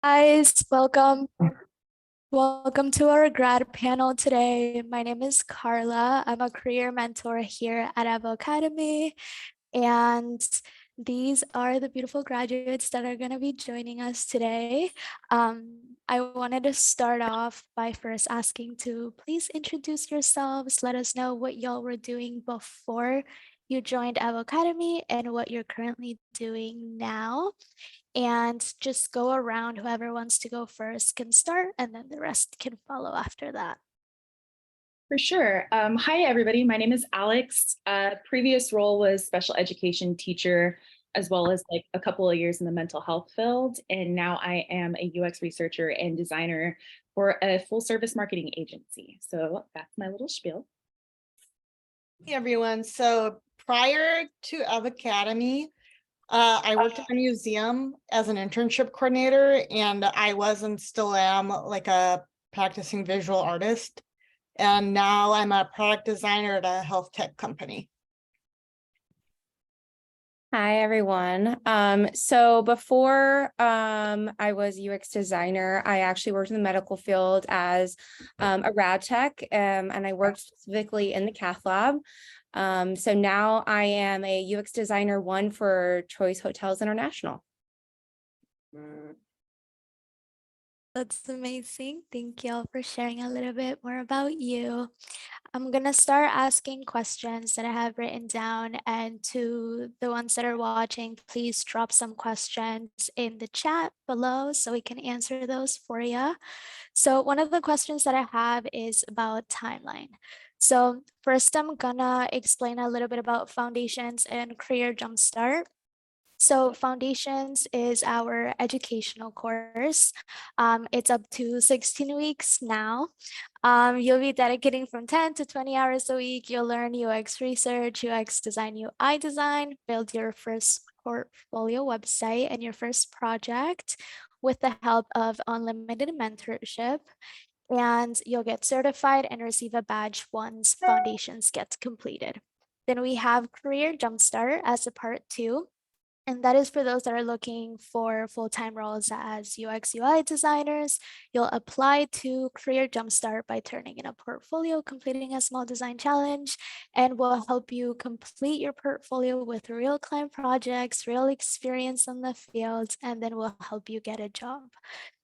Guys, welcome to our grad panel today. My name is Carla. I'm a career mentor here at Avocademy, and these are the beautiful graduates that are going to be joining us today. I wanted to start off by first asking to please introduce yourselves. Let us know what y'all were doing before you joined Avocademy and what you're currently doing now, and just go around. Whoever wants to go first can start, and then the rest can follow after that. For sure. Hi, everybody. My name is Alex. Previous role was special education teacher, as well as like a couple of years in the mental health field. And now I am a UX researcher and designer for a full service marketing agency. So that's my little spiel. Hey, everyone. So prior to Avocademy, I worked at a museum as an internship coordinator, and I was and still am like a practicing visual artist. And now I'm a product designer at a health tech company. Hi, everyone. So before I was UX designer, I actually worked in the medical field as a rad tech, and I worked specifically in the cath lab. So now I am a UX designer one for Choice Hotels International. That's amazing. Thank you all for sharing a little bit more about you. I'm going to start asking questions that I have written down, and to the ones that are watching, please drop some questions in the chat below so we can answer those for you. So one of the questions that I have is about timeline. So first, I'm gonna explain a little bit about foundations and career jumpstart. So foundations is our educational course. It's up to 16 weeks now. You'll be dedicating from 10 to 20 hours a week. You'll learn UX research, UX design, UI design, build your first portfolio website and your first project with the help of unlimited mentorship. And you'll get certified and receive a badge once foundations get completed. Then we have Career Jumpstart as a part 2. And that is for those that are looking for full-time roles as UX UI designers. You'll apply to Career Jumpstart by turning in a portfolio, completing a small design challenge, and we'll help you complete your portfolio with real client projects, real experience on the field, and then we'll help you get a job.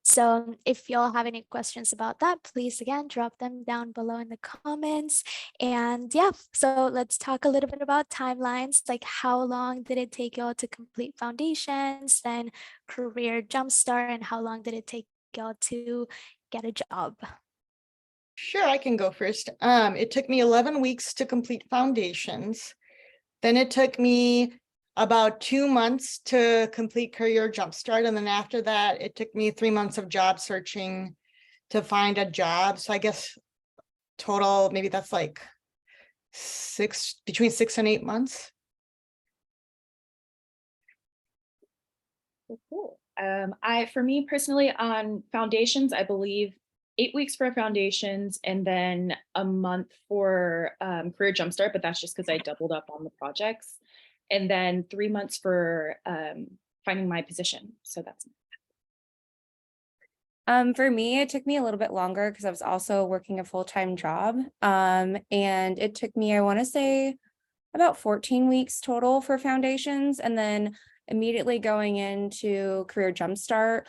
So if y'all have any questions about that, please again, drop them down below in the comments. And yeah, so let's talk a little bit about timelines, like how long did it take y'all to complete foundations, then career jumpstart, and how long did it take y'all to get a job? Sure, I can go first. It took me 11 weeks to complete foundations. Then it took me about 2 months to complete Career Jumpstart. And then after that, it took me 3 months of job searching to find a job. So I guess total, maybe that's like between 6 and 8 months. Cool. For me personally on foundations, I believe 8 weeks for foundations and then a month for Career Jumpstart, but that's just because I doubled up on the projects. And then 3 months for finding my position. So that's. For me, it took me a little bit longer because I was also working a full-time job. And it took me, I want to say, about 14 weeks total for foundations, and then immediately going into Career Jumpstart.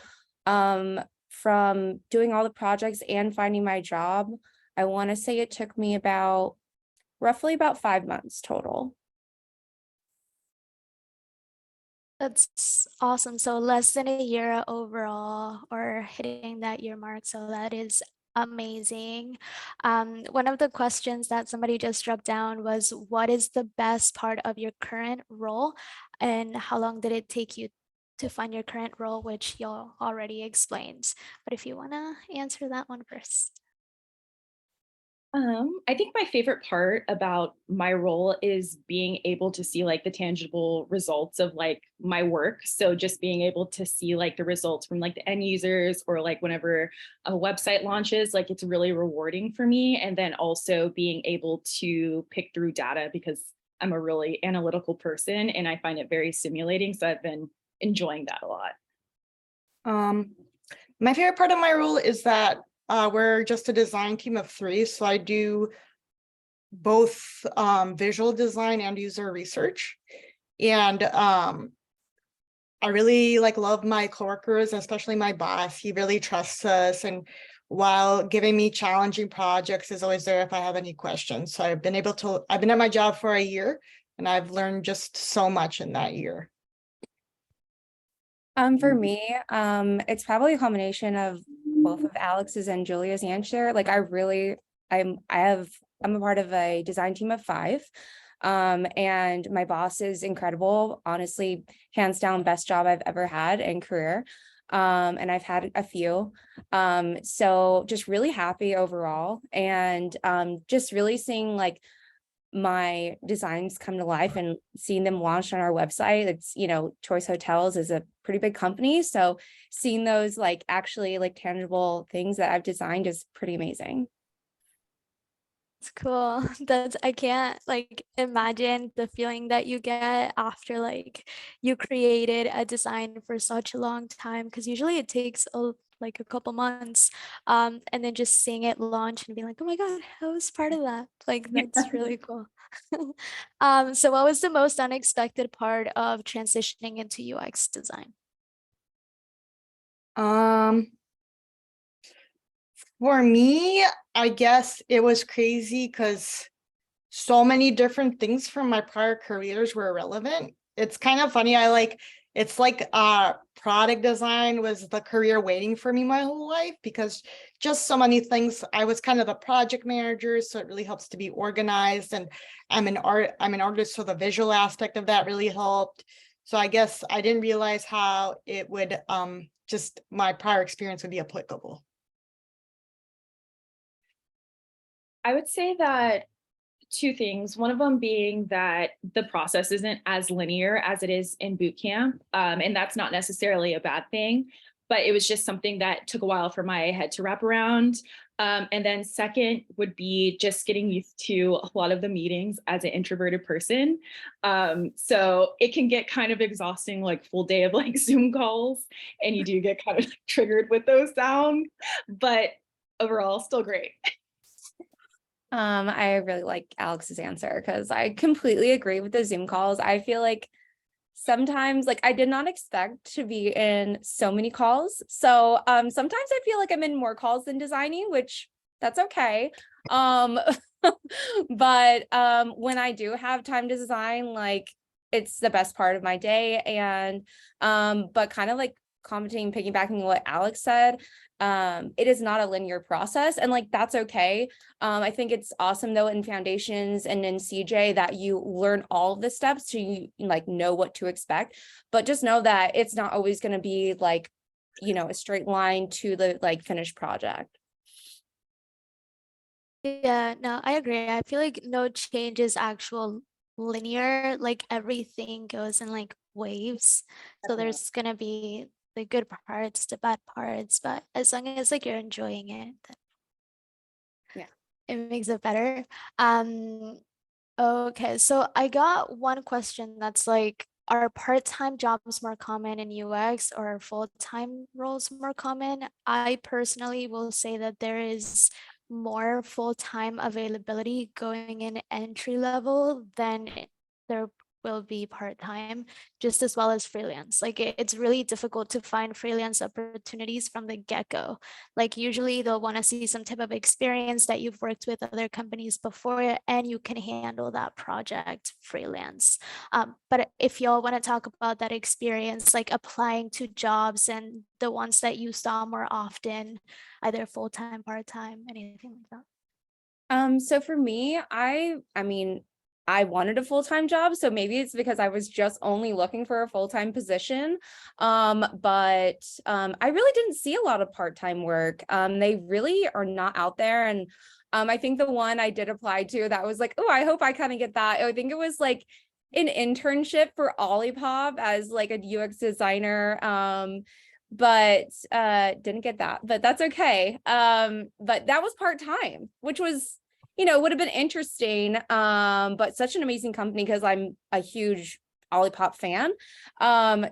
From doing all the projects and finding my job, I want to say it took me roughly about 5 months total. That's awesome. So less than a year overall, or hitting that year mark. So that is amazing. One of the questions that somebody just dropped down was, what is the best part of your current role, and how long did it take you to find your current role, which y'all already explained. But if you want to answer that one first. I think my favorite part about my role is being able to see like the tangible results of like my work. So just being able to see like the results from like the end users, or like whenever a website launches, like it's really rewarding for me. And then also being able to pick through data, because I'm a really analytical person and I find it very stimulating. So I've been enjoying that a lot. My favorite part of my role is that we're just a design team of 3. So I do both visual design and user research. And I really love my coworkers, especially my boss. He really trusts us, and while giving me challenging projects, is always there if I have any questions. So I've been at my job for a year, and I've learned just so much in that year. For me, it's probably a combination of both of Alex's and Julia's answer. Like I'm a part of a design team of 5. And my boss is incredible, honestly, hands down best job I've ever had in career. And I've had a few. So just really happy overall, and just really seeing like my designs come to life and seeing them launched on our website. It's, Choice Hotels is a pretty big company, so seeing those like actually like tangible things that I've designed is pretty amazing. It's cool. I can't like imagine the feeling that you get after like you created a design for such a long time, because usually it takes like a couple months, and then just seeing it launch and being like, oh my God, I was part of that. Like that's really cool. So what was the most unexpected part of transitioning into UX design? For me, I guess it was crazy because so many different things from my prior careers were relevant. It's kind of funny. It's like product design was the career waiting for me my whole life, because just so many things. I was kind of a project manager, so it really helps to be organized, and I'm an artist, so the visual aspect of that really helped. So I guess I didn't realize how it would just my prior experience would be applicable. I would say that 2 things. One of them being that the process isn't as linear as it is in boot camp. And that's not necessarily a bad thing, but it was just something that took a while for my head to wrap around. And then second would be just getting used to a lot of the meetings as an introverted person. So it can get kind of exhausting, like full day of like Zoom calls, and you do get kind of triggered with those sounds, but overall still great. I really like Alex's answer because I completely agree with the Zoom calls. I feel like sometimes like I did not expect to be in so many calls. So sometimes I feel like I'm in more calls than designing, which that's okay. But when I do have time to design, like it's the best part of my day. And but kind of like commenting, piggybacking what Alex said, it is not a linear process, and like that's okay. I think it's awesome though in foundations and in CJ that you learn all of the steps so you like know what to expect, but just know that it's not always going to be like a straight line to the like finished project. Yeah, no, I agree. I feel like no change is actual linear. Like everything goes in like waves. So there's gonna be the good parts, the bad parts, but as long as like you're enjoying it, then Yeah. it makes it better. Okay, so I got one question that's like, are part-time jobs more common in UX or are full-time roles more common? I personally will say that there is more full-time availability going in entry level than there will be part-time, just as well as freelance. Like it's really difficult to find freelance opportunities from the get-go. Like usually they'll want to see some type of experience that you've worked with other companies before and you can handle that project freelance. But if y'all want to talk about that experience, like applying to jobs and the ones that you saw more often, either full-time, part-time, anything like that. So for me, I mean, I wanted a full-time job, so maybe it's because I was just only looking for a full-time position. But I really didn't see a lot of part-time work. They really are not out there. And I think the one I did apply to that was like, oh, I hope I kind of get that. I think it was like an internship for Olipop as like a UX designer. But didn't get that, but that's okay. But that was part-time, which was would have been interesting, but such an amazing company because I'm a huge Olipop fan.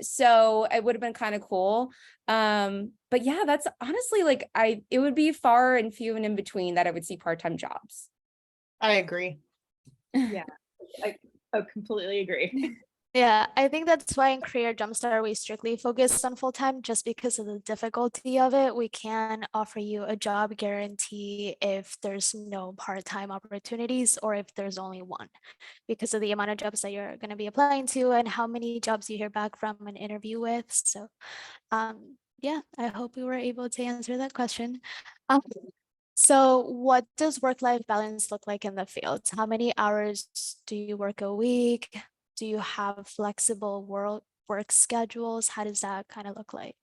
So it would have been kind of cool. But But yeah, that's honestly like it would be far and few and in between that I would see part-time jobs. I agree. Yeah, I completely agree. Yeah, I think that's why in Career Jumpstart we strictly focus on full-time just because of the difficulty of it. We can offer you a job guarantee if there's no part-time opportunities or if there's only one because of the amount of jobs that you're going to be applying to and how many jobs you hear back from an interview with. So yeah, I hope we were able to answer that question. Um, so what does work-life balance look like in the field? How many hours do you work a week? Do you have flexible work schedules? How does that kind of look like?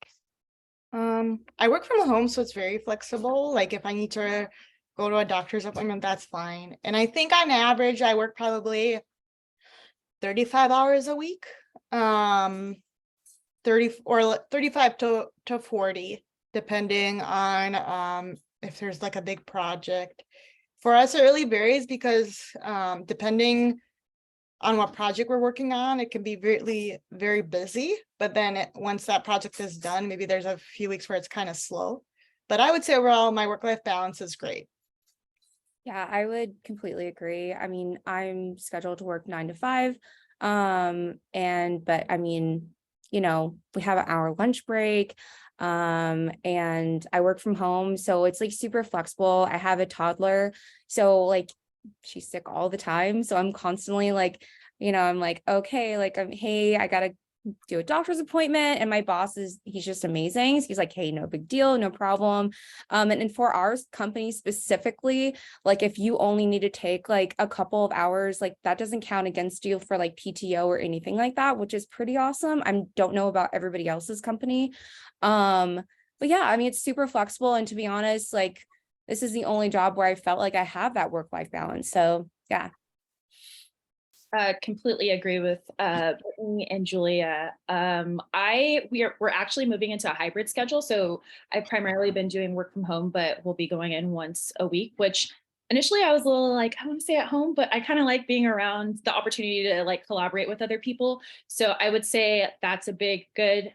I work from home, so it's very flexible. Like if I need to go to a doctor's appointment, that's fine. And I think on average, I work probably 35 hours a week. 35 to 40, depending on if there's like a big project. For us, it really varies because depending on what project we're working on, it can be really very busy, but then once that project is done, maybe there's a few weeks where it's kind of slow. But I would say overall my work-life balance is great. Yeah, I would completely agree. I mean, I'm scheduled to work 9 to 5. But I mean, you know, we have an hour lunch break. And I work from home, so it's like super flexible. I have a toddler, so like she's sick all the time. So I'm constantly like, you know, I'm like, okay, like hey, I gotta do a doctor's appointment, and my boss he's just amazing. So he's like, hey, no big deal, no problem. And for our company specifically, like if you only need to take like a couple of hours, like that doesn't count against you for like PTO or anything like that, which is pretty awesome. I don't know about everybody else's company. But yeah, I mean, it's super flexible. And to be honest, like this is the only job where I felt like I have that work-life balance. So yeah. Completely agree with Brittany and Julia. We're actually moving into a hybrid schedule. So I've primarily been doing work from home, but we'll be going in once a week, which initially I was a little like, I want to stay at home, but I kind of like being around the opportunity to like collaborate with other people. So I would say that's a big, good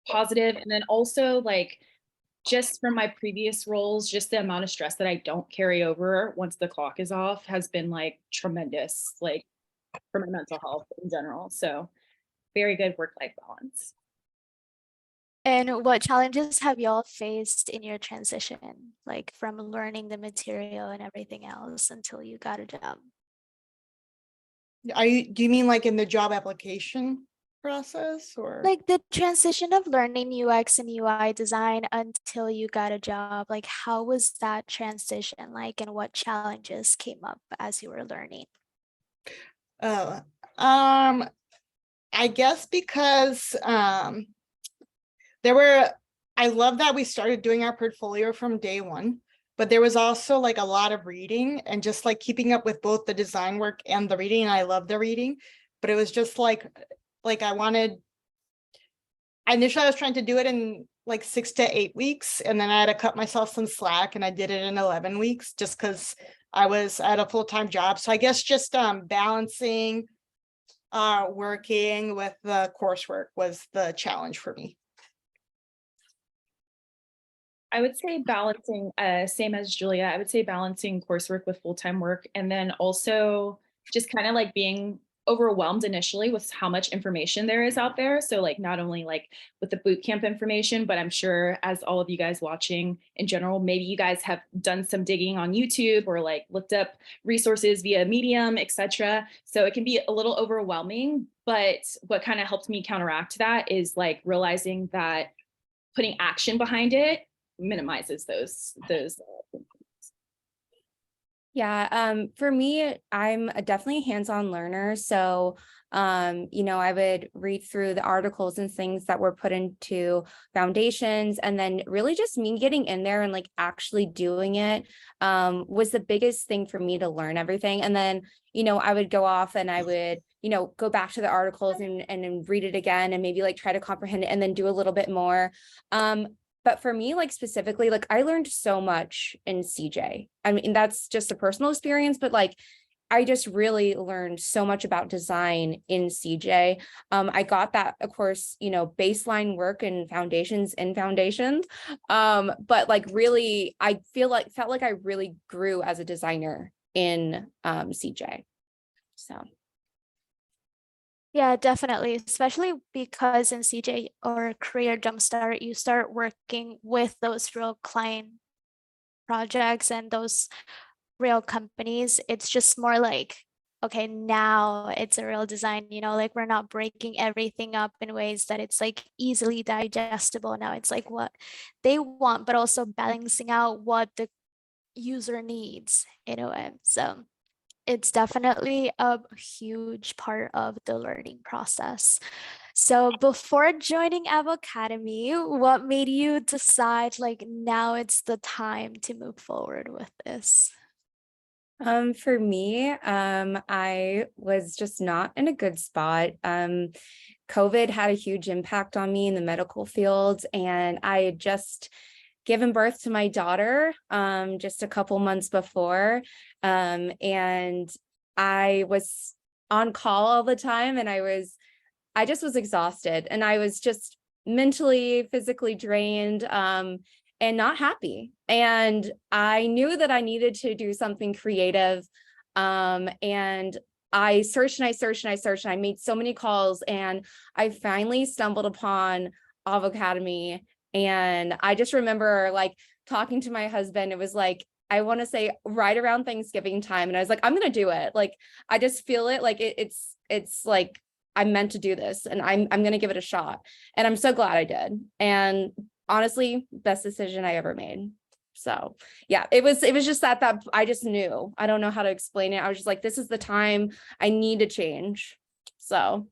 positive. And then also like, just from my previous roles, just the amount of stress that I don't carry over once the clock is off has been like tremendous, like for my mental health in general. So very good work-life balance. And what challenges have y'all faced in your transition, like from learning the material and everything else until you got a job? Do you mean like in the job application process or? Like the transition of learning UX and UI design until you got a job, like how was that transition like and what challenges came up as you were learning? Oh, I guess because I love that we started doing our portfolio from day one, but there was also like a lot of reading and just like keeping up with both the design work and the reading. And I love the reading, but it was just like initially I was trying to do it in like 6 to 8 weeks, and then I had to cut myself some slack and I did it in 11 weeks just because I was at a full-time job. So I guess just balancing working with the coursework was the challenge for me. I would say balancing, same as Julia, I would say balancing coursework with full-time work, and then also just kind of like being overwhelmed initially with how much information there is out there. So like not only like with the boot camp information, but I'm sure as all of you guys watching in general, maybe you guys have done some digging on YouTube or like looked up resources via Medium, etc. So it can be a little overwhelming, but what kind of helped me counteract that is like realizing that putting action behind it minimizes those Yeah, for me, I'm definitely a hands-on learner. So, you know, I would read through the articles and things that were put into foundations, and then really just me getting in there and like actually doing it was the biggest thing for me to learn everything. And then, you know, I would go off and I would, you know, go back to the articles and read it again and maybe like try to comprehend it and then do a little bit more. But for me, like specifically, like I learned so much in CJ. I mean, that's just a personal experience, but like I just really learned so much about design in CJ. I got that, of course, baseline work and foundations in foundations. But like really, I felt like I really grew as a designer in CJ. So. Yeah, definitely. Especially because in CJ or Career Jumpstart, you start working with those real client projects and those real companies. It's just more like, okay, now it's a real design, like we're not breaking everything up in ways that it's like easily digestible. Now it's like what they want, but also balancing out what the user needs in a way. So it's definitely a huge part of the learning process. So before joining Avocademy, what made you decide like now it's the time to move forward with this? For me, I was just not in a good spot. COVID had a huge impact on me in the medical field, and I had just given birth to my daughter just a couple months before. And I was on call all the time, and I just was exhausted, and I was just mentally, physically drained. And not happy. And I knew that I needed to do something creative. And I searched and I searched and I searched and I made so many calls, and I finally stumbled upon Avocademy. And I just remember like talking to my husband. It was like, I want to say right around Thanksgiving time. And I was like, I'm going to do it. Like, I just feel it. Like it's like, I'm meant to do this, and I'm going to give it a shot. And I'm so glad I did. And honestly, best decision I ever made. So yeah, it was just that I just knew. I don't know how to explain it. I was just like, this is the time I need to change. So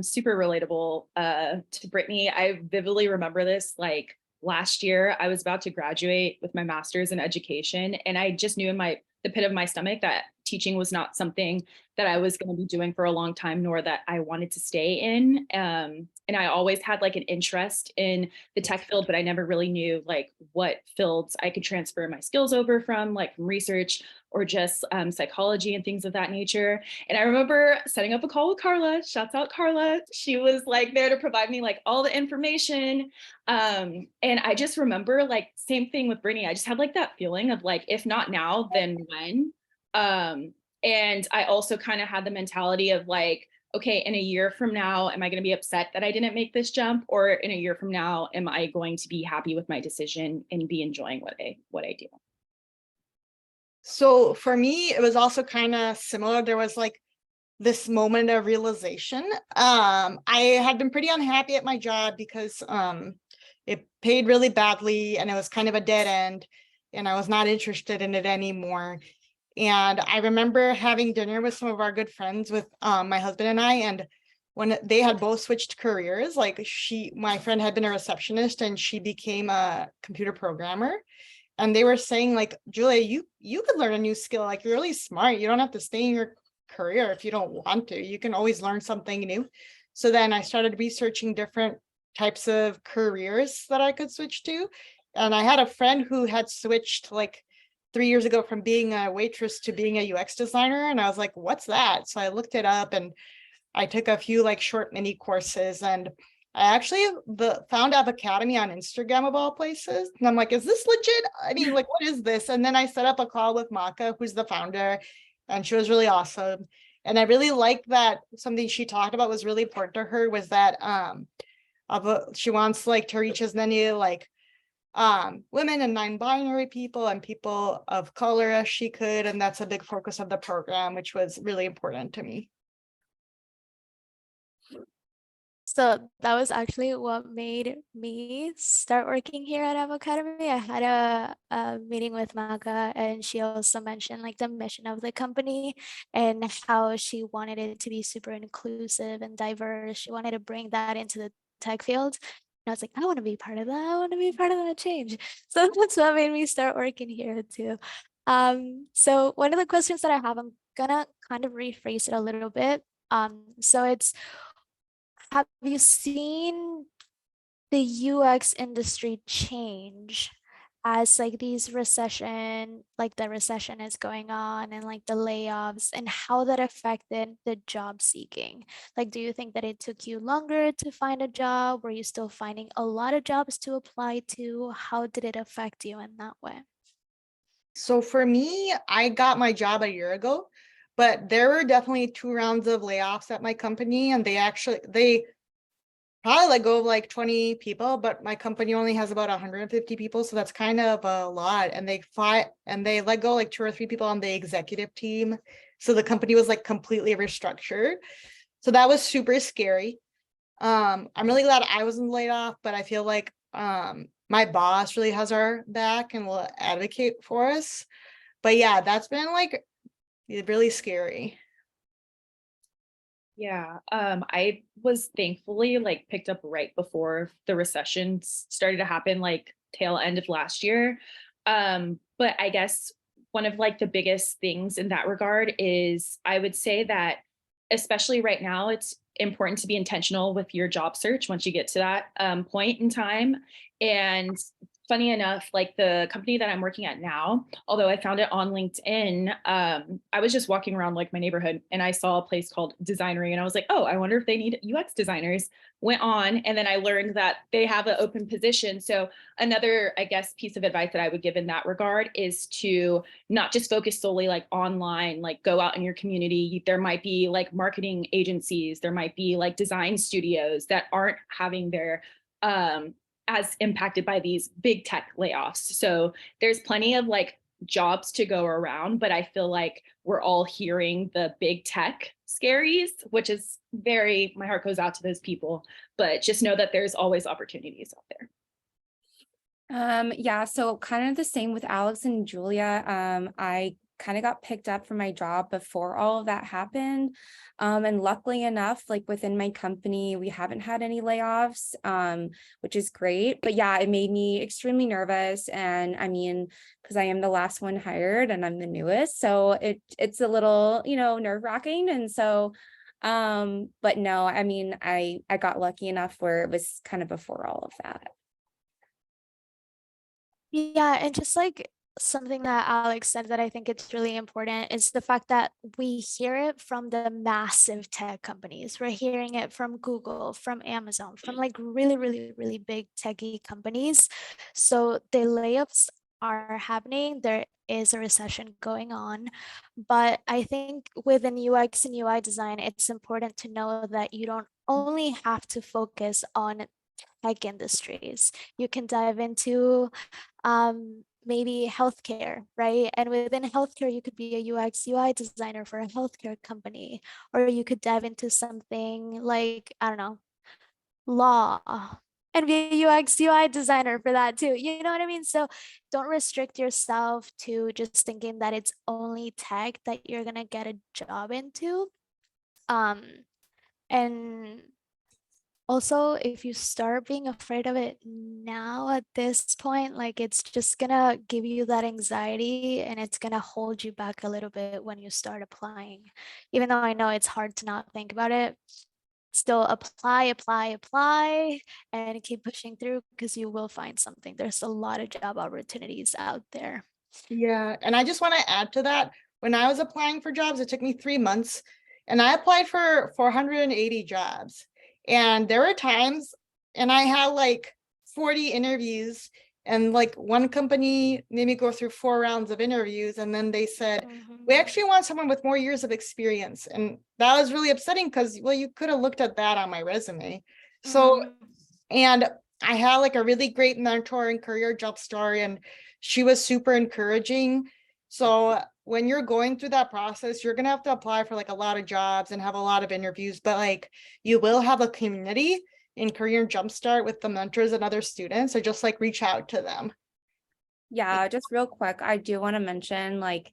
super relatable to Brittany. I vividly remember this, like last year I was about to graduate with my master's in education, and I just knew in the pit of my stomach that teaching was not something that I was going to be doing for a long time, nor that I wanted to stay in. And I always had like an interest in the tech field, but I never really knew like what fields I could transfer my skills over from, like from research or just psychology and things of that nature. And I remember setting up a call with Carla. Shouts out Carla. She was like there to provide me like all the information. And I just remember like same thing with Brittany. I just had like that feeling of like, if not now, then when? And I also kind of had the mentality of like, okay, in a year from now, am I going to be upset that I didn't make this jump? Or in a year from now, am I going to be happy with my decision and be enjoying what I do? So for me, it was also kind of similar. There was like this moment of realization. I had been pretty unhappy at my job because it paid really badly and it was kind of a dead end, and I was not interested in it anymore. And I remember having dinner with some of our good friends with my husband and I, and when they had both switched careers, like my friend had been a receptionist and she became a computer programmer. And they were saying like, Julia, you could learn a new skill. Like, you're really smart. You don't have to stay in your career if you don't want to. You can always learn something new. So then I started researching different types of careers that I could switch to. And I had a friend who had switched like 3 years ago from being a waitress to being a UX designer. And I was like, what's that? So I looked it up and I took a few like short mini courses, and I actually found Avocademy on Instagram of all places. And I'm like, is this legit? I mean, like, what is this? And then I set up a call with Maka, who's the founder, and she was really awesome. And I really like that something she talked about was really important to her was that she wants like to reach as many like women and non-binary people and people of color as she could. And that's a big focus of the program, which was really important to me. So that was actually what made me start working here at Avocademy. I had a meeting with Maka, and she also mentioned like the mission of the company and how she wanted it to be super inclusive and diverse. She wanted to bring that into the tech field. And I was like, I want to be part of that. I want to be part of that change. So that's what made me start working here too. So one of the questions that I have, I'm gonna kind of rephrase it a little bit. So it's, have you seen the UX industry change as like these like the recession is going on and like the layoffs and how that affected the job seeking? Like, do you think that it took you longer to find a job? Were you still finding a lot of jobs to apply to? How did it affect you in that way? So for me, I got my job a year ago, but there were definitely 2 rounds of layoffs at my company, and they probably let go of like 20 people, but my company only has about 150 people, so that's kind of a lot. And they let go like 2 or 3 people on the executive team, so the company was like completely restructured. So that was super scary. I'm really glad I wasn't laid off, but I feel like my boss really has our back and will advocate for us. But yeah, that's been like really scary. Yeah, I was thankfully like picked up right before the recession started to happen, like tail end of last year. But I guess one of like the biggest things in that regard is I would say that especially right now, it's important to be intentional with your job search once you get to that point in time. And funny enough, like the company that I'm working at now, although I found it on LinkedIn, I was just walking around like my neighborhood and I saw a place called Designery and I was like, oh, I wonder if they need UX designers. Went on and then I learned that they have an open position. So another, I guess, piece of advice that I would give in that regard is to not just focus solely like online, like go out in your community. There might be like marketing agencies, there might be like design studios that aren't having their as impacted by these big tech layoffs. So there's plenty of like jobs to go around, but I feel like we're all hearing the big tech scaries, which is my heart goes out to those people, but just know that there's always opportunities out there. Yeah, so kind of the same with Alex and Julia. I kind of got picked up from my job before all of that happened. And luckily enough, like within my company, we haven't had any layoffs, which is great. But yeah, it made me extremely nervous. And I mean, because I am the last one hired and I'm the newest. So it's a little, nerve-wracking. And so but no, I mean, I got lucky enough where it was kind of before all of that. Yeah, and just like something that Alex said that I think it's really important is the fact that we hear it from the massive tech companies. We're hearing it from Google, from Amazon, from like really, really, really big techie companies. So the layoffs are happening. There is a recession going on. But I think within UX and UI design, it's important to know that you don't only have to focus on tech industries. You can dive into maybe healthcare, right? And within healthcare, you could be a UX UI designer for a healthcare company, or you could dive into something like, I don't know, law and be a UX UI designer for that too. You know what I mean? So don't restrict yourself to just thinking that it's only tech that you're gonna get a job into. Um, and also, if you start being afraid of it now at this point, like it's just gonna give you that anxiety and it's gonna hold you back a little bit when you start applying. Even though I know it's hard to not think about it, still apply, and keep pushing through because you will find something. There's a lot of job opportunities out there. Yeah, and I just want to add to that. When I was applying for jobs, it took me 3 months, and I applied for 480 jobs. And there were times, and I had like 40 interviews, and like one company made me go through 4 rounds of interviews, and then they said, we Mhm. actually want someone with more years of experience. And that was really upsetting because, well, you could have looked at that on my resume. So, Mhm. and I had like a really great mentor in Career Jumpstart, and she was super encouraging. So when you're going through that process, you're gonna have to apply for like a lot of jobs and have a lot of interviews, but like you will have a community in Career Jumpstart with the mentors and other students. So just like reach out to them. Yeah, just real quick, I do want to mention like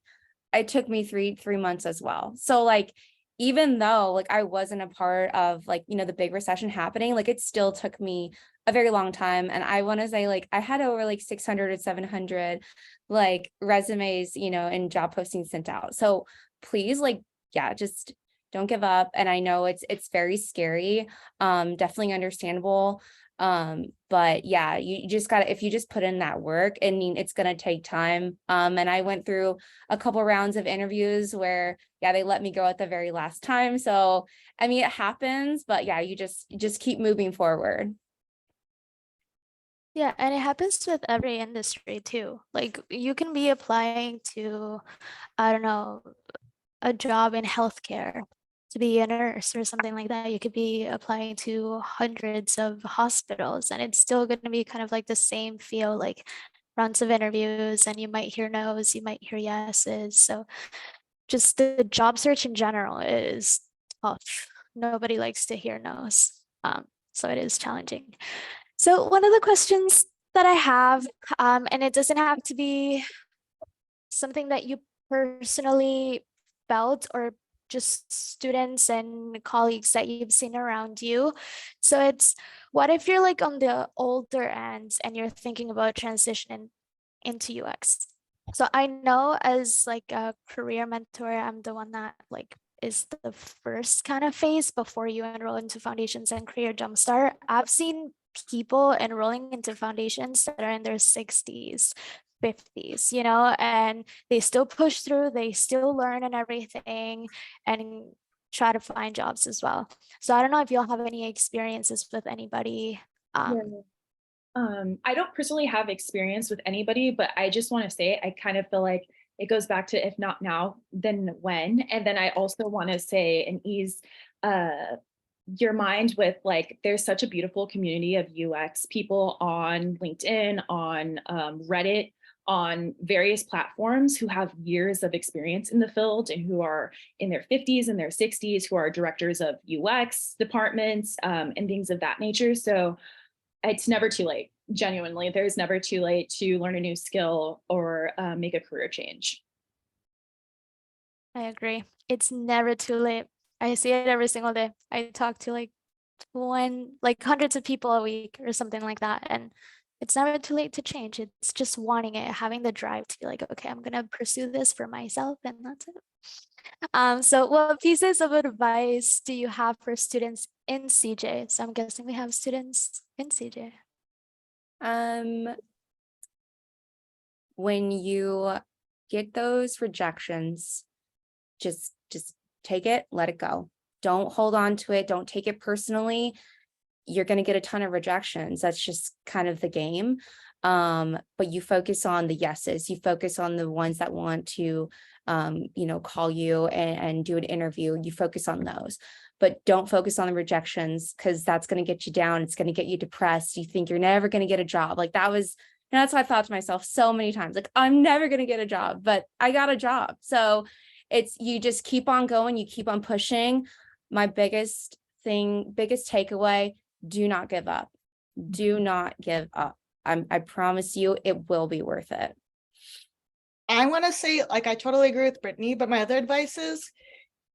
it took me three months as well. So like even though like I wasn't a part of like, the big recession happening, like it still took me a very long time. And I want to say like I had over like 600 or 700 like resumes, and job postings sent out. So please like, yeah, just don't give up. And I know it's very scary, definitely understandable. But yeah, you just gotta, if you just put in that work, I mean, it's gonna take time. And I went through a couple rounds of interviews where, yeah, they let me go at the very last time. So, I mean, it happens, but yeah, you just keep moving forward. Yeah, and it happens with every industry too. Like you can be applying to, I don't know, a job in healthcare to be a nurse or something like that. You could be applying to hundreds of hospitals and it's still going to be kind of like the same feel, like rounds of interviews, and you might hear no's, you might hear yeses. So just the job search in general is tough. Nobody likes to hear no's. So it is challenging. So one of the questions that I have, and it doesn't have to be something that you personally felt or just students and colleagues that you've seen around you. So it's, what if you're like on the older end and you're thinking about transitioning into UX? So I know as like a career mentor, I'm the one that like is the first kind of phase before you enroll into foundations and career jumpstart. I've seen people enrolling into foundations that are in their 60s, 50s, you know, and they still push through, they still learn and everything and try to find jobs as well. So I don't know if you'll have any experiences with anybody. Yeah. I don't personally have experience with anybody, but I just want to say, I kind of feel like it goes back to if not now, then when. And then I also want to say and ease your mind with like, there's such a beautiful community of UX people on LinkedIn, on Reddit, on various platforms who have years of experience in the field and who are in their 50s and their 60s, who are directors of UX departments and things of that nature. So it's never too late. Genuinely, there's never too late to learn a new skill or make a career change. I agree. It's never too late. I see it every single day. I talk to like hundreds of people a week or something like that. And it's never too late to change. It's just wanting it, having the drive to be like, okay, I'm gonna pursue this for myself, and that's it. So what pieces of advice do you have for students in CJ? So I'm guessing we have students in CJ. When you get those rejections, just take it, let it go. Don't hold on to it. Don't take it personally. You're going to get a ton of rejections. That's just kind of the game. But you focus on the yeses. You focus on the ones that want to, call you and do an interview. You focus on those, but don't focus on the rejections, because that's going to get you down. It's going to get you depressed. You think you're never going to get a job. Like and that's what I thought to myself so many times, like, I'm never going to get a job, but I got a job. So you just keep on going. You keep on pushing. My biggest takeaway, do not give up. Do not give up. I promise you it will be worth it. I want to say, like, I totally agree with Brittany, but my other advice is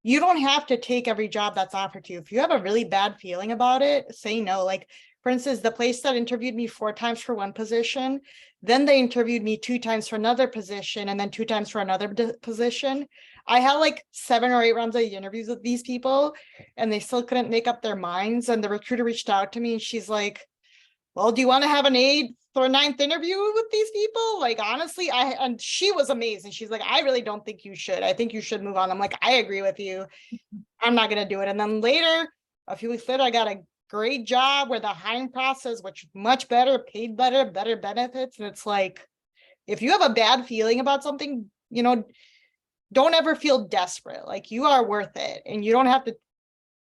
you don't have to take every job that's offered to you. If you have a really bad feeling about it, say no. Like, for instance, the place that interviewed me 4 times for one position, then they interviewed me 2 times for another position, and then 2 times for another position. I had like 7 or 8 rounds of interviews with these people, and they still couldn't make up their minds. And the recruiter reached out to me, and she's like, well, do you want to have an 8th or 9th interview with these people? Like, honestly, and she was amazing. She's like, I really don't think you should. I think you should move on. I'm like, I agree with you. I'm not going to do it. And then later, a few weeks later, I got a great job where the hiring process, which much better, paid better benefits. And it's like, if you have a bad feeling about something, don't ever feel desperate. Like, you are worth it, and you don't have to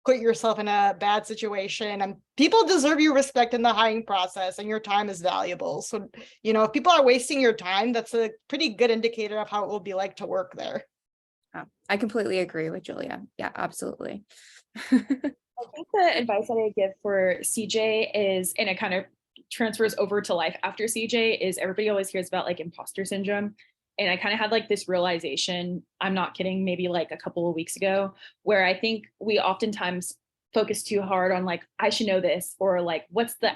put yourself in a bad situation, and people deserve your respect in the hiring process, and your time is valuable. So, if people are wasting your time, that's a pretty good indicator of how it will be like to work there. I completely agree with Julia. Yeah, absolutely. I think the advice that I give for CJ is, and it kind of transfers over to life after CJ, is everybody always hears about like imposter syndrome. And I kind of had like this realization, I'm not kidding, maybe like a couple of weeks ago, where I think we oftentimes focus too hard on like, I should know this, or like, what's the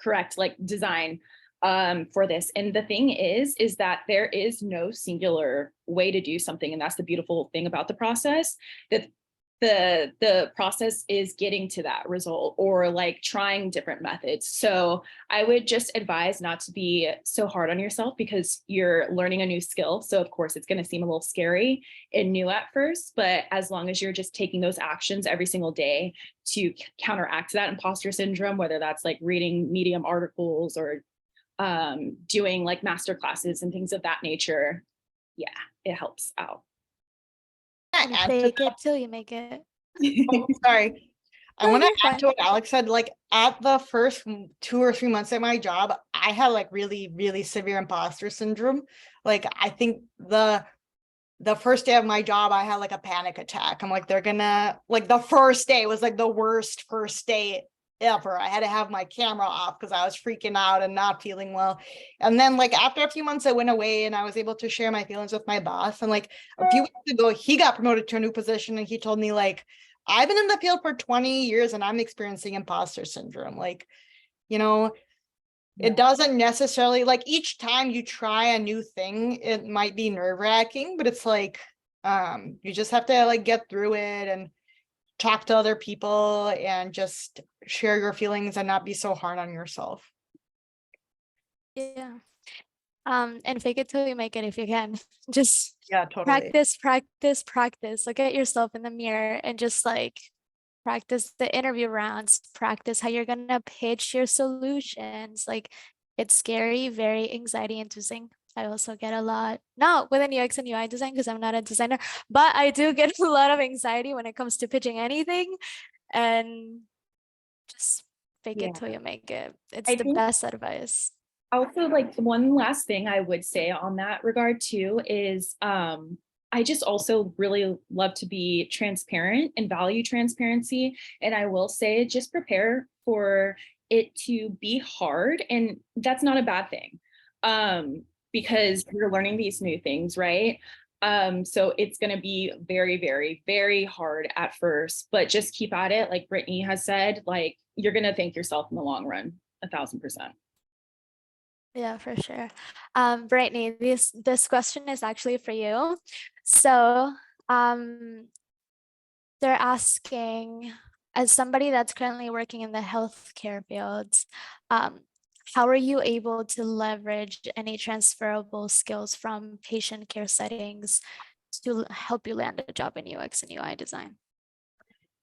correct like design for this. And the thing is that there is no singular way to do something. And that's the beautiful thing about the process, that the process is getting to that result or like trying different methods. So I would just advise not to be so hard on yourself because you're learning a new skill. So of course it's going to seem a little scary and new at first, but as long as you're just taking those actions every single day to counteract that imposter syndrome, whether that's like reading Medium articles or doing like master classes and things of that nature, yeah, it helps out. And Add to fake it till you make it. Oh, sorry. I No, want you're to add fine. to what Alex said. Like at the first 2 or 3 months at my job, I had like really, really severe imposter syndrome. Like I think the first day of my job, I had like a panic attack. I'm like, they're gonna like the first day was like the worst first day ever. I had to have my camera off because I was freaking out and not feeling well. And then like after a few months, it went away and I was able to share my feelings with my boss. And like a few weeks ago, he got promoted to a new position and he told me like, I've been in the field for 20 years and I'm experiencing imposter syndrome. Like, you know, it doesn't necessarily like each time you try a new thing, it might be nerve-wracking, but it's like you just have to like get through it and talk to other people and just share your feelings and not be so hard on yourself. Yeah. And fake it till you make it if you can. Just Yeah, totally. practice, practice, practice. Look at yourself in the mirror and just like practice the interview rounds, practice how you're gonna pitch your solutions. Like it's scary, very anxiety inducing. I also get a lot, not within UX and UI design because I'm not a designer, but I do get a lot of anxiety when it comes to pitching anything. And just fake it till you make it. It's I the think best advice. also like one last thing I would say on that regard too is I just also really love to be transparent and value transparency. And I will say just prepare for it to be hard. And that's not a bad thing because you're learning these new things, right? So it's going to be very, very, very hard at first, but just keep at it. Like Brittany has said, like you're going to thank yourself in the long run, 1,000%. Yeah, for sure. Brittany, this question is actually for you. So, they're asking, as somebody that's currently working in the healthcare fields, how are you able to leverage any transferable skills from patient care settings to help you land a job in UX and UI design?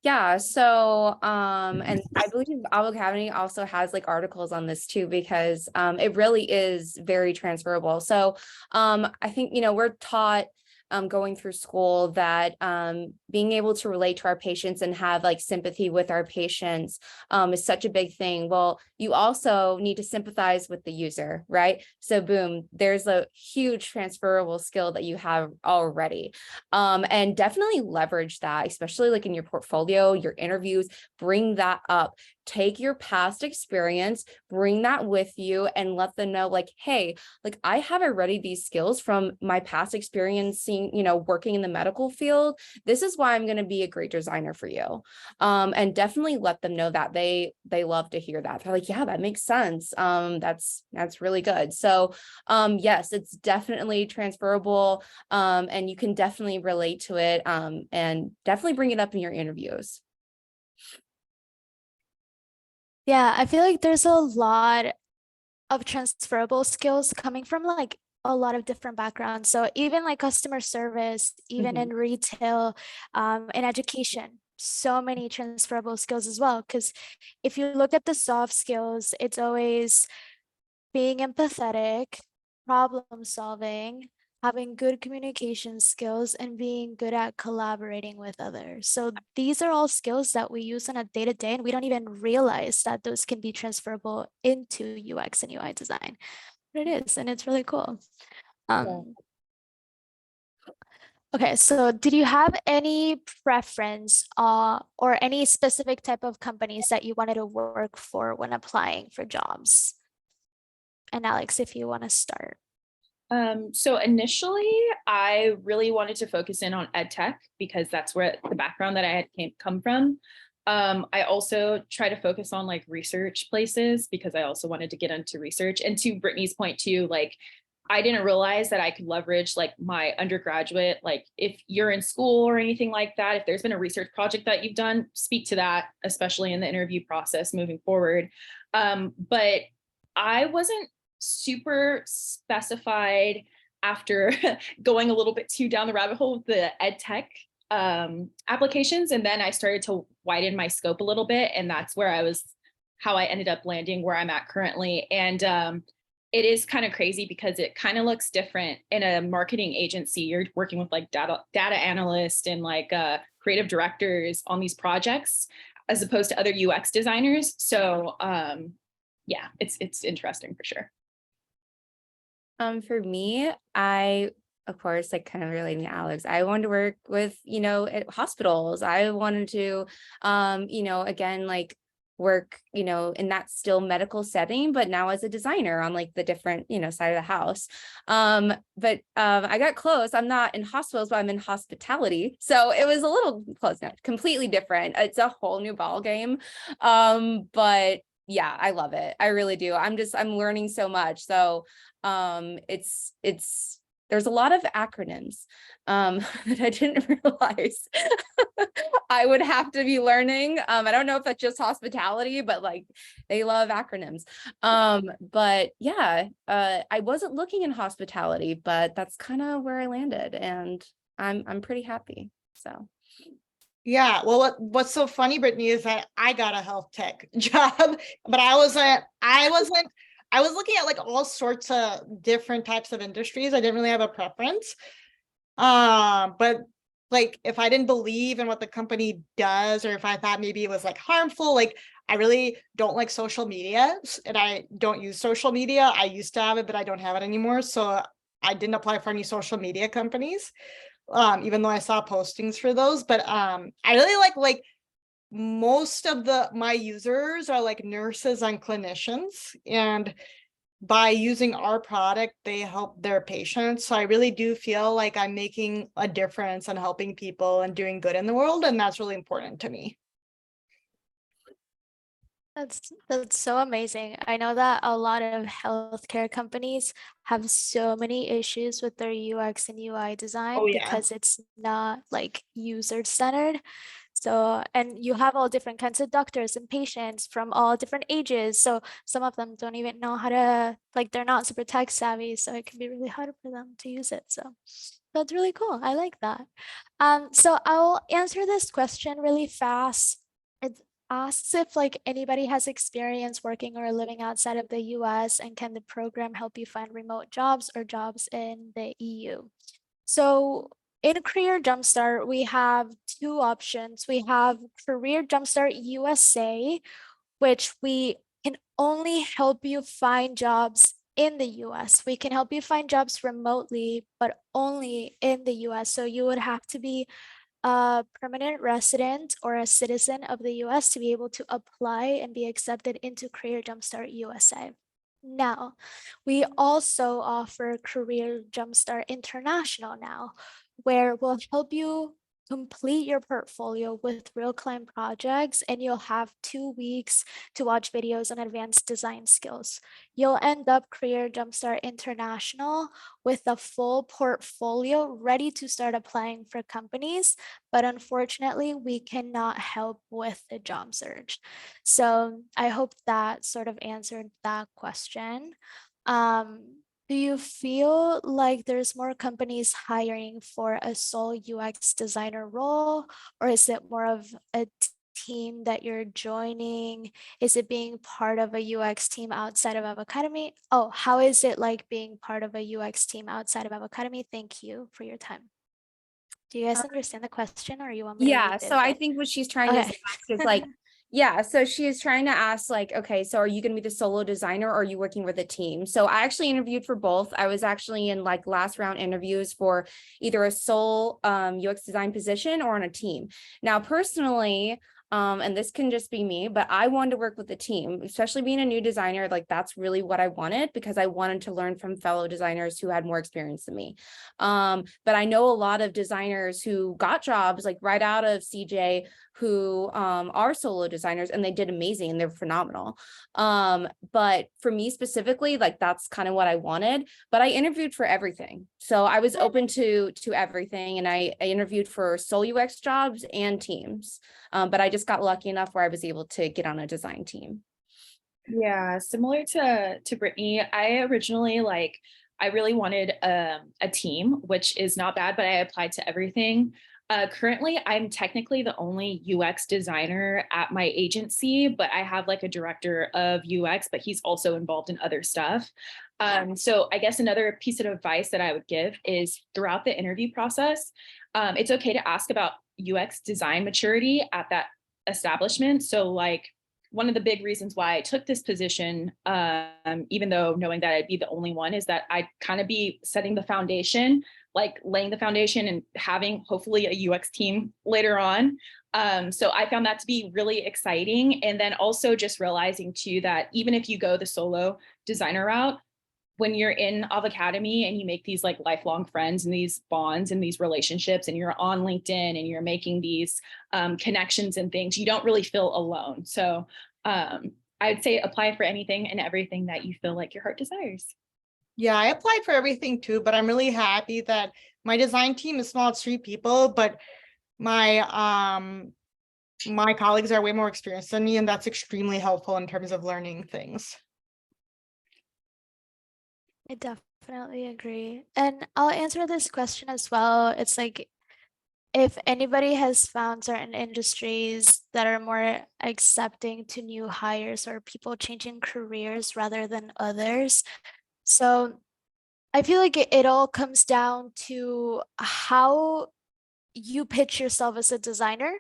Yeah, so and I believe Avocademy also has like articles on this too, because it really is very transferable. So I think, you know, we're taught going through school that being able to relate to our patients and have like sympathy with our patients is such a big thing. Well, you also need to sympathize with the user, right? So boom, there's a huge transferable skill that you have already. And definitely leverage that, especially like in your portfolio, your interviews, bring that up. Take your past experience, bring that with you and let them know like, hey, like I have already these skills from my past experience, you know, working in the medical field. This is why I'm going to be a great designer for you. And definitely let them know that they love to hear that. They're like, yeah, that makes sense. That's really good. So yes, it's definitely transferable. And you can definitely relate to it. And definitely bring it up in your interviews. Yeah, I feel like there's a lot of transferable skills coming from like a lot of different backgrounds. So even like customer service, even in retail, in education, so many transferable skills as well. Because if you look at the soft skills, it's always being empathetic, problem solving, having good communication skills, and being good at collaborating with others. So these are all skills that we use on a day-to-day, and we don't even realize that those can be transferable into UX and UI design. But it is, and it's really cool. Okay, so did you have any preference or any specific type of companies that you wanted to work for when applying for jobs? And Alex, if you want to start. So initially, I really wanted to focus in on ed tech because that's where the background that I had come from. I also try to focus on like research places because I also wanted to get into research. And to Brittany's point too, like I didn't realize that I could leverage like my undergraduate, like if you're in school or anything like that, if there's been a research project that you've done, speak to that, especially in the interview process moving forward. But I wasn't super specified after going a little bit too down the rabbit hole with the ed tech applications. And then I started to widen my scope a little bit. And that's how I ended up landing where I'm at currently. And it is kind of crazy because it kind of looks different in a marketing agency. You're working with like data analysts and like creative directors on these projects as opposed to other UX designers. So yeah, it's interesting for sure. For me, of course, like kind of relating to Alex, I wanted to work with, at hospitals. I wanted to, again, like work, in that still medical setting, but now as a designer on like the different, side of the house. But I got close. I'm not in hospitals, but I'm in hospitality. So it was a little close, not completely different. It's a whole new ball game. But yeah, I love it. I really do. I'm learning so much. So there's a lot of acronyms that I didn't realize I would have to be learning. I don't know if that's just hospitality, but like they love acronyms. But yeah, I wasn't looking in hospitality, but that's kind of where I landed, and I'm pretty happy. So. Yeah, well, what's so funny, Brittany, is that I got a health tech job, but I was looking at like all sorts of different types of industries. I didn't really have a preference. But like if I didn't believe in what the company does, or if I thought maybe it was like harmful, like I really don't like social media and I don't use social media. I used to have it, but I don't have it anymore. So I didn't apply for any social media companies. Even though I saw postings for those, but I really like most of my users are like nurses and clinicians, and by using our product, they help their patients. So I really do feel like I'm making a difference and helping people and doing good in the world, and that's really important to me. That's so amazing. I know that a lot of healthcare companies have so many issues with their UX and UI design because it's not like user-centered. So, and you have all different kinds of doctors and patients from all different ages. So some of them don't even know how to, like, they're not super tech savvy. So it can be really hard for them to use it. So that's really cool. I like that. So I'll answer this question really fast. It asks if like anybody has experience working or living outside of the US, and can the program help you find remote jobs or jobs in the EU? So in Career Jumpstart, we have two options. We have Career Jumpstart USA, which we can only help you find jobs in the US. We can help you find jobs remotely, but only in the US. So you would have to be a permanent resident or a citizen of the US to be able to apply and be accepted into Career Jumpstart USA. Now, we also offer Career Jumpstart International now, where we'll help you complete your portfolio with real client projects, and you'll have 2 weeks to watch videos on advanced design skills. You'll end up Career Jumpstart International with a full portfolio ready to start applying for companies, but unfortunately, we cannot help with the job search. So I hope that sort of answered that question. Do you feel like there's more companies hiring for a sole UX designer role, or is it more of a team that you're joining? Is it being part of a UX team outside of Avocademy? Oh, how is it like being part of a UX team outside of Avocademy? Thank you for your time. Do you guys understand the question, or you want me to Yeah, read so it I again? think what she's trying to Okay. ask is like, yeah, so she is trying to ask like, okay, so are you going to be the solo designer, or are you working with a team? So I actually interviewed for both. I was actually in like last round interviews for either a sole UX design position or on a team. Now, personally, and this can just be me, but I wanted to work with a team, especially being a new designer. Like that's really what I wanted, because I wanted to learn from fellow designers who had more experience than me. But I know a lot of designers who got jobs like right out of CJ who are solo designers, and they did amazing and they're phenomenal. But for me specifically, like that's kind of what I wanted, but I interviewed for everything. So I was open to everything, and I interviewed for sole UX jobs and teams. But I just got lucky enough where I was able to get on a design team. Yeah, similar to Brittany, I originally I really wanted a team, which is not bad, but I applied to everything. Currently, I'm technically the only UX designer at my agency, but I have like a director of UX, but he's also involved in other stuff. So I guess another piece of advice that I would give is throughout the interview process, it's okay to ask about UX design maturity at that establishment. So like one of the big reasons why I took this position, even though knowing that I'd be the only one, is that I'd kind of be setting the foundation, like laying the foundation and having hopefully a UX team later on. So I found that to be really exciting. And then also just realizing too, that even if you go the solo designer route, when you're in Avocademy and you make these like lifelong friends and these bonds and these relationships, and you're on LinkedIn and you're making these connections and things, you don't really feel alone. So I'd say apply for anything and everything that you feel like your heart desires. Yeah, I applied for everything too, but I'm really happy that my design team is small, it's 3 people, but my my colleagues are way more experienced than me, and that's extremely helpful in terms of learning things. I definitely agree. And I'll answer this question as well. It's like, if anybody has found certain industries that are more accepting to new hires or people changing careers rather than others. So I feel like it all comes down to how you pitch yourself as a designer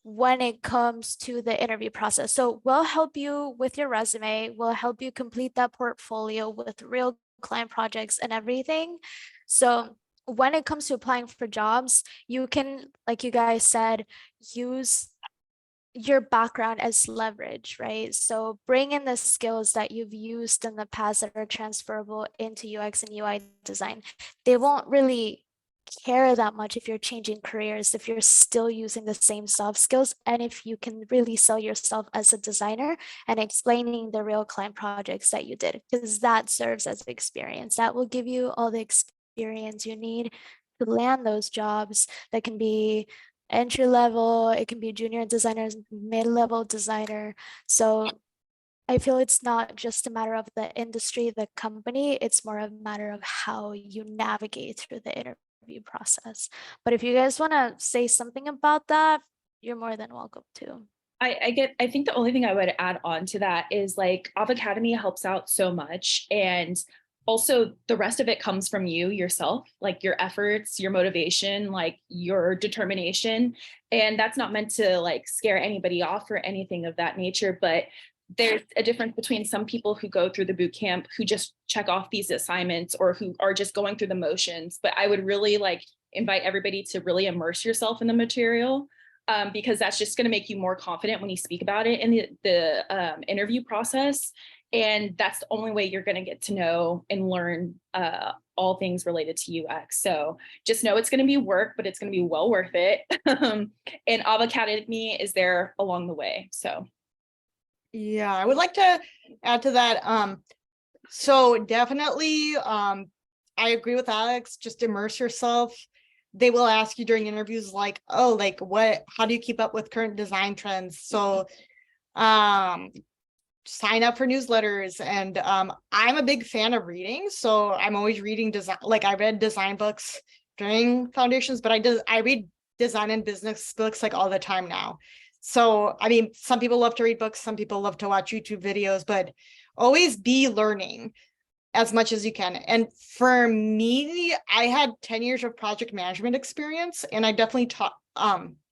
when it comes to the interview process. So we'll help you with your resume, we'll help you complete that portfolio with real client projects and everything. So when it comes to applying for jobs, you can, like you guys said, use your background as leverage, right? So bring in the skills that you've used in the past that are transferable into UX and UI design. They won't really care that much if you're changing careers, if you're still using the same soft skills, and if you can really sell yourself as a designer and explaining the real client projects that you did, because that serves as experience. That will give you all the experience you need to land those jobs. That can be entry level, it can be junior designers, mid-level designer. So I feel it's not just a matter of the industry, the company, it's more a matter of how you navigate through the interview process. But if you guys want to say something about that, you're more than welcome to. I think the only thing I would add on to that is like Avocademy helps out so much. And also the rest of it comes from you yourself, like your efforts, your motivation, like your determination. And that's not meant to like scare anybody off or anything of that nature. But there's a difference between some people who go through the boot camp who just check off these assignments or who are just going through the motions. But I would really like invite everybody to really immerse yourself in the material. Because that's just going to make you more confident when you speak about it in the interview process. And that's the only way you're going to get to know and learn all things related to UX. So just know it's going to be work, but it's going to be well worth it. And Avocademy is there along the way. So. Yeah, I would like to add to that. So definitely, I agree with Alex, just immerse yourself. They will ask you during interviews like, oh, like how do you keep up with current design trends? So sign up for newsletters. And I'm a big fan of reading. So I'm always reading design, like I read design books during foundations, but I read design and business books like all the time now. So, I mean, some people love to read books, some people love to watch YouTube videos, but always be learning as much as you can. And for me, I had 10 years of project management experience, and I definitely taught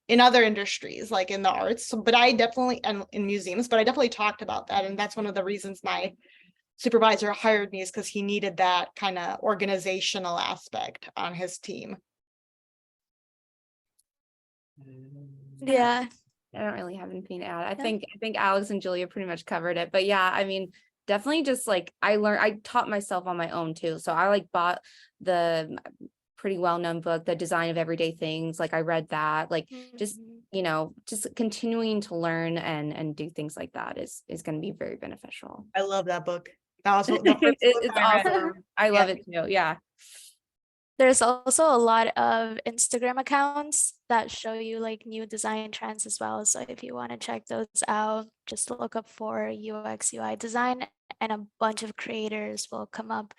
in other industries, like in the arts, but I definitely, and in museums, but I definitely talked about that. And that's one of the reasons my supervisor hired me, is because he needed that kind of organizational aspect on his team. Yeah. I don't really have anything to add. I think Alex and Julia pretty much covered it. But yeah, I mean, definitely just like I taught myself on my own too. So I like bought the pretty well-known book, The Design of Everyday Things. Like I read that, like just, you know, just continuing to learn and do things like that is going to be very beneficial. I love that book. That was the first book It's I read. awesome. I love it too. Yeah. There's also a lot of Instagram accounts that show you like new design trends as well. So if you want to check those out, just look up for UX UI design and a bunch of creators will come up.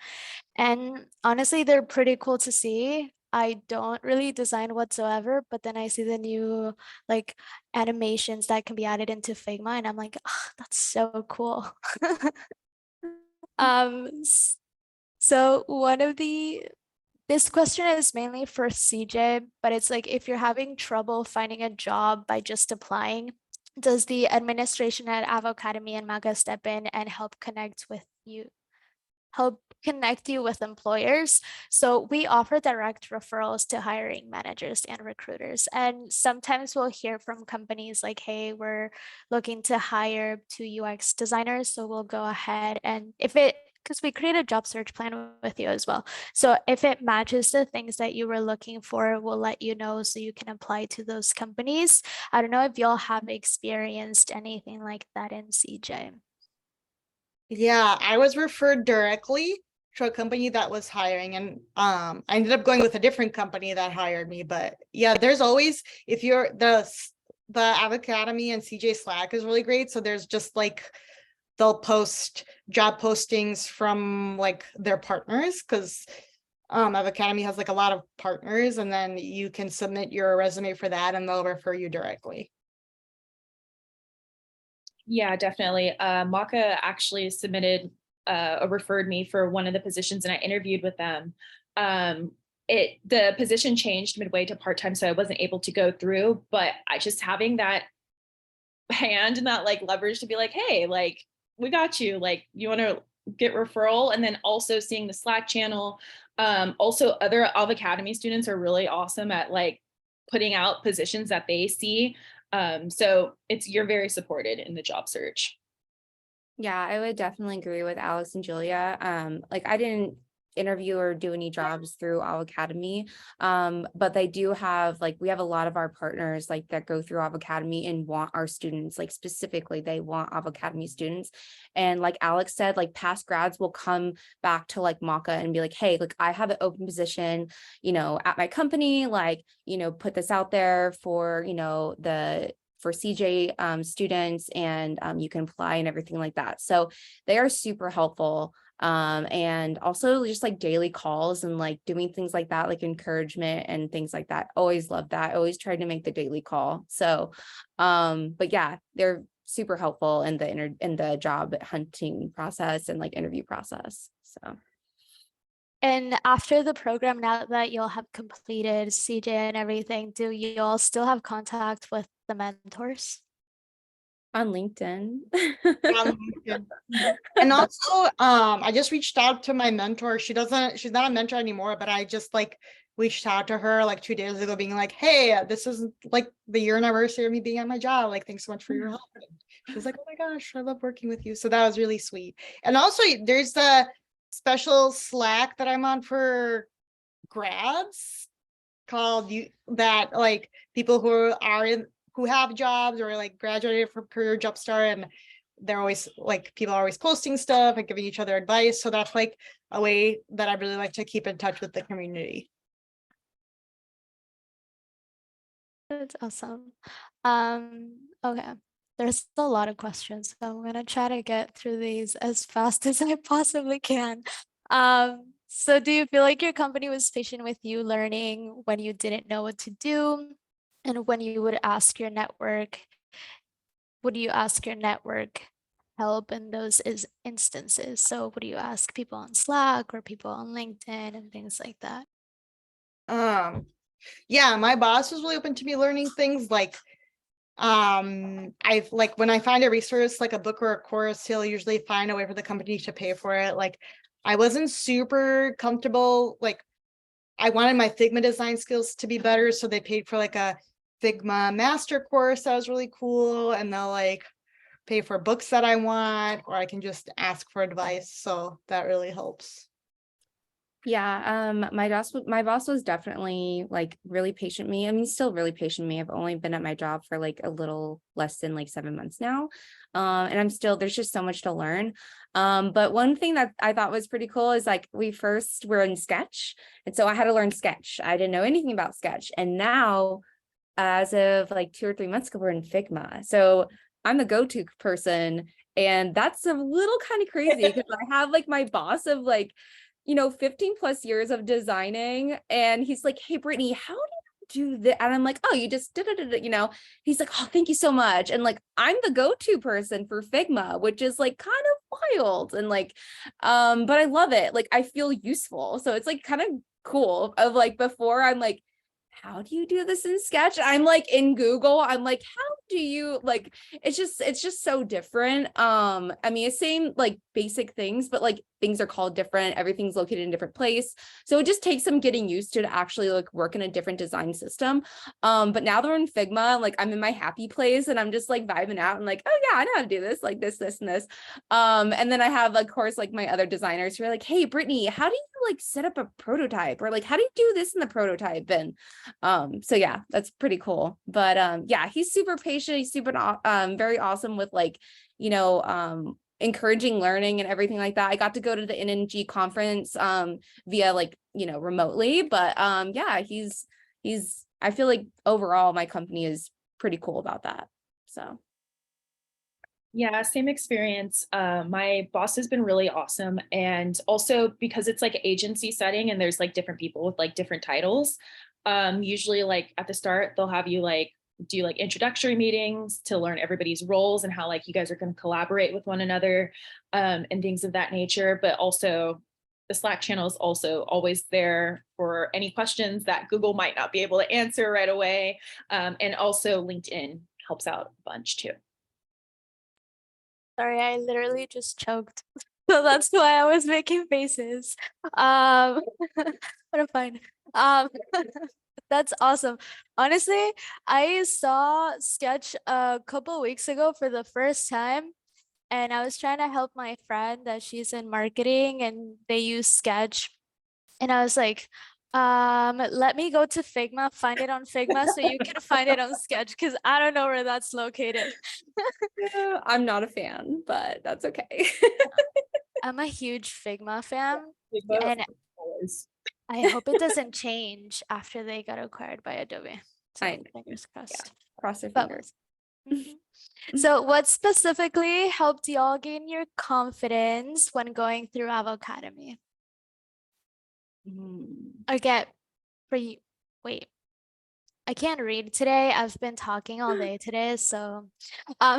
And honestly, they're pretty cool to see. I don't really design whatsoever, but then I see the new like animations that can be added into Figma and I'm like, oh, that's so cool. So one of this question is mainly for CJ, but it's like if you're having trouble finding a job by just applying, does the administration at Avocademy and Maga step in and help connect you with employers? So we offer direct referrals to hiring managers and recruiters. And sometimes we'll hear from companies like, hey, we're looking to hire 2 UX designers. So we'll go ahead and because we create a job search plan with you as well. So if it matches the things that you were looking for, we'll let you know so you can apply to those companies. I don't know if y'all have experienced anything like that in CJ. Yeah, I was referred directly to a company that was hiring, and I ended up going with a different company that hired me. But yeah, there's always, if you're the Avocademy and CJ Slack is really great. So there's just like they'll post job postings from like their partners, because Avocademy has like a lot of partners, and then you can submit your resume for that and they'll refer you directly. Yeah, definitely. Maka actually referred me for one of the positions and I interviewed with them. The position changed midway to part-time, so I wasn't able to go through, but I just having that hand and that like leverage to be like, hey, like we got you, like you want to get referral. And then also seeing the Slack channel. Also other Avocademy students are really awesome at like putting out positions that they see. So you're very supported in the job search. Yeah, I would definitely agree with Alex and Julia. Like I didn't interview or do any jobs through Avocademy, but they do have like we have a lot of our partners like that go through Avocademy and want our students, like specifically they want Avocademy students. And like Alex said, like past grads will come back to like Maka and be like, hey, like I have an open position, you know, at my company, like, you know, put this out there for, you know, for CJ students, and you can apply and everything like that. So they are super helpful. And also just like daily calls and like doing things like that, like encouragement and things like that. Always love that. Always tried to make the daily call. So, but yeah, they're super helpful in the job hunting process and like interview process. So. And after the program, now that you'll have completed CJ and everything, do you all still have contact with the mentors? On LinkedIn. And also I just reached out to my mentor. She's not a mentor anymore, but I just like reached out to her like 2 days ago being like, hey, this is like the year anniversary of me being at my job, like thanks so much for your help. And she was like, oh my gosh, I love working with you. So that was really sweet. And also there's the special Slack that I'm on for grads called that like people who have jobs or like graduated from Career Jumpstart, and they're always like people are always posting stuff and giving each other advice. So that's like a way that I really like to keep in touch with the community. That's awesome. Okay. There's a lot of questions, so I'm gonna try to get through these as fast as I possibly can. So do you feel like your company was patient with you learning when you didn't know what to do? And when you would ask your network, would you ask your network help in those instances? So would you ask people on Slack or people on LinkedIn and things like that? Yeah, my boss was really open to me learning things like I've like when I find a resource like a book or a course, he'll usually find a way for the company to pay for it. Like I wasn't super comfortable, like I wanted my Figma design skills to be better, so they paid for like a Figma master course that was really cool, and they'll like pay for books that I want, or I can just ask for advice, so that really helps. Yeah, my boss was definitely like really patient with me. I mean, still really patient with me. I've only been at my job for like a little less than like 7 months now. And there's just so much to learn. But one thing that I thought was pretty cool is like we first were in Sketch. And so I had to learn Sketch. I didn't know anything about Sketch. And now, as of like 2 or 3 months ago, we're in Figma. So I'm the go-to person. And that's a little kind of crazy because I have like my boss of like, 15 plus years of designing. And he's like, hey, Brittany, how do you do that? And I'm like, oh, you just did it, he's like, oh, thank you so much. And like, I'm the go-to person for Figma, which is like kind of wild. And like, but I love it. Like, I feel useful. So it's like kind of cool of like, before I'm like, how do you do this in Sketch? I'm like in Google. I'm like, how do you like, it's just so different. I mean, it's same like basic things, but like things are called different. Everything's located in a different place. So it just takes some getting used to actually like work in a different design system. But now that we're in Figma, like I'm in my happy place and I'm just like vibing out and like, oh yeah, I know how to do this, like this, and this. And then I have, of course, like my other designers who are like, hey, Brittany, how do you like set up a prototype? Or like, how do you do this in the prototype? And so yeah, that's pretty cool. But yeah, he's super patient. He's super very awesome with like, encouraging learning and everything like that. I got to go to the NNG conference via like, remotely, but yeah, he's I feel like overall my company is pretty cool about that. So Yeah, same experience. My boss has been really awesome. And also because it's like agency setting and there's like different people with like different titles. Usually like at the start, they'll have you like do like introductory meetings to learn everybody's roles and how like you guys are going to collaborate with one another, and things of that nature. But also the Slack channel is also always there for any questions that Google might not be able to answer right away. And also LinkedIn helps out a bunch too. Sorry, I literally just choked. So that's why I was making faces. But I'm fine. That's awesome. Honestly, I saw Sketch a couple weeks ago for the first time, and I was trying to help my friend that she's in marketing and they use Sketch. And I was like, let me go to Figma, find it on Figma so you can find it on Sketch because I don't know where that's located. I'm not a fan, but that's okay. I'm a huge Figma fan, Figma and always. I hope it doesn't change after they got acquired by Adobe. So I know. fingers crossed. Cross your But- fingers. Mhm. So what specifically helped y'all gain your confidence when going through Avocademy? Or get for you, wait, I can't read today. I've been talking all day today. So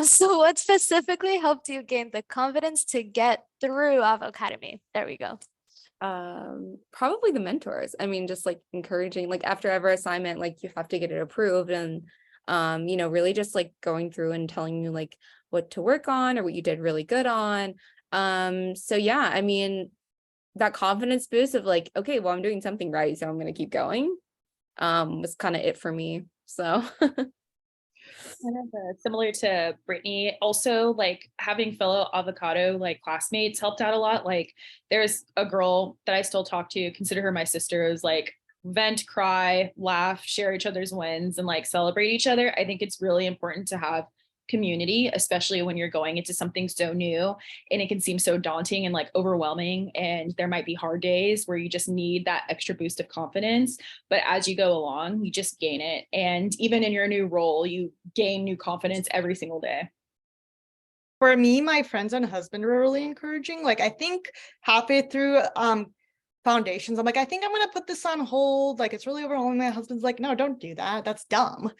so what specifically helped you gain the confidence to get through Avocademy? There we go. Probably the mentors. I mean, just like encouraging, like after every assignment, like you have to get it approved and really just like going through and telling you like what to work on or what you did really good on. So yeah, I mean, that confidence boost of like, okay, well, I'm doing something right, so I'm gonna keep going, was kind of it for me. So Kind of similar to Brittany, also like having fellow avocado like classmates helped out a lot. Like there's a girl that I still talk to, consider her my sister, who's like vent, cry, laugh, share each other's wins and like celebrate each other. I think it's really important to have community, especially when you're going into something so new and it can seem so daunting and like overwhelming. And there might be hard days where you just need that extra boost of confidence. But as you go along, you just gain it. And even in your new role, you gain new confidence every single day. For me, my friends and husband were really encouraging. Like, I think halfway through foundations, I'm like, I think I'm gonna put this on hold. Like, it's really overwhelming. My husband's like, no, don't do that. That's dumb.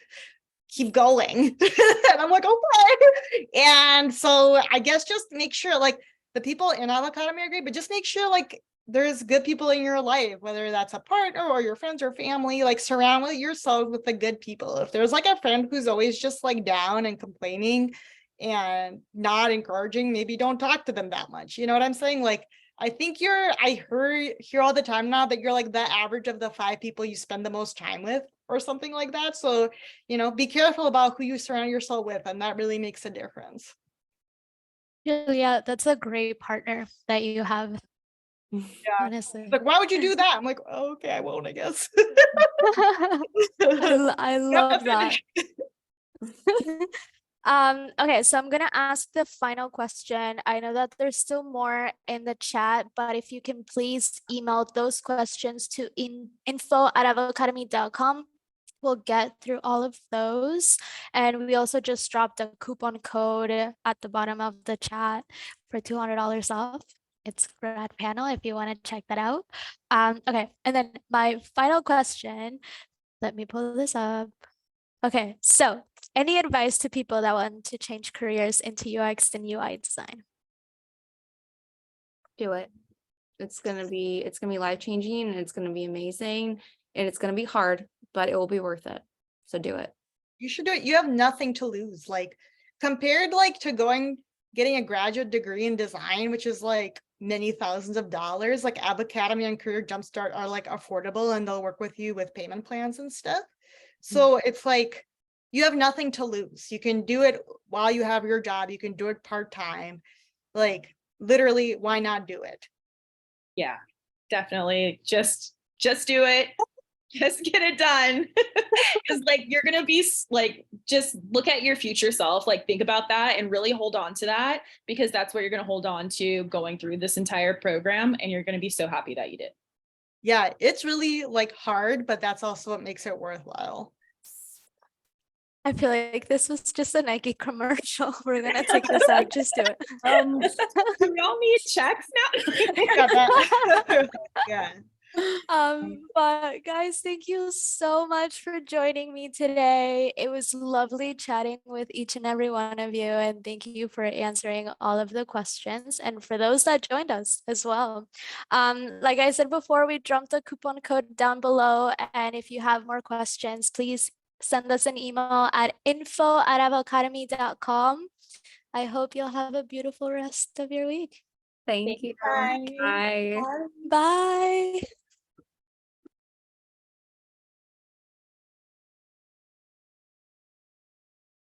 Keep going. And I'm like, okay. And so I guess just make sure like the people in Avocademy are great, but just make sure like there's good people in your life, whether that's a partner or your friends or family, like surround yourself with the good people. If there's like a friend who's always just like down and complaining and not encouraging, maybe don't talk to them that much. You know what I'm saying? Like, I think I hear all the time now that you're like the average of the 5 people you spend the most time with or something like that. So, be careful about who you surround yourself with, and that really makes a difference. Yeah, that's a great partner that you have. honestly. Like, why would you do that? I'm like, oh, okay, I won't, I guess. I love that. Okay, so I'm gonna ask the final question. I know that there's still more in the chat, but if you can please email those questions to info@avocademy.com. We'll get through all of those. And we also just dropped a coupon code at the bottom of the chat for $200 off. It's Grad Panel if you want to check that out. Okay, and then my final question, let me pull this up. Okay, so any advice to people that want to change careers into UX and UI design? Do it. It's gonna be life-changing, and it's gonna be amazing, and it's gonna be hard, but it will be worth it. So do it. You should do it. You have nothing to lose. Like, compared like to getting a graduate degree in design, which is like many thousands of dollars, like Avocademy and Career Jumpstart are like affordable, and they'll work with you with payment plans and stuff. So it's like, you have nothing to lose. You can do it while you have your job. You can do it part-time. Like, literally, why not do it? Yeah, definitely. Just do it. Just get it done. Because like you're gonna be like, just look at your future self, like think about that and really hold on to that, because that's what you're gonna hold on to going through this entire program, and you're gonna be so happy that you did. Yeah, it's really like hard, but that's also what makes it worthwhile. I feel like this was just a Nike commercial. We're gonna take this out. Just do it. Do y'all need checks now? Yeah, that- yeah. But guys, thank you so much for joining me today. It was lovely chatting with each and every one of you, and thank you for answering all of the questions, and for those that joined us as well. Like I said before, we dropped the coupon code down below, and if you have more questions, please send us an email at info@avocademy.com. I hope you'll have a beautiful rest of your week. Thank you. Bye. Bye. Bye.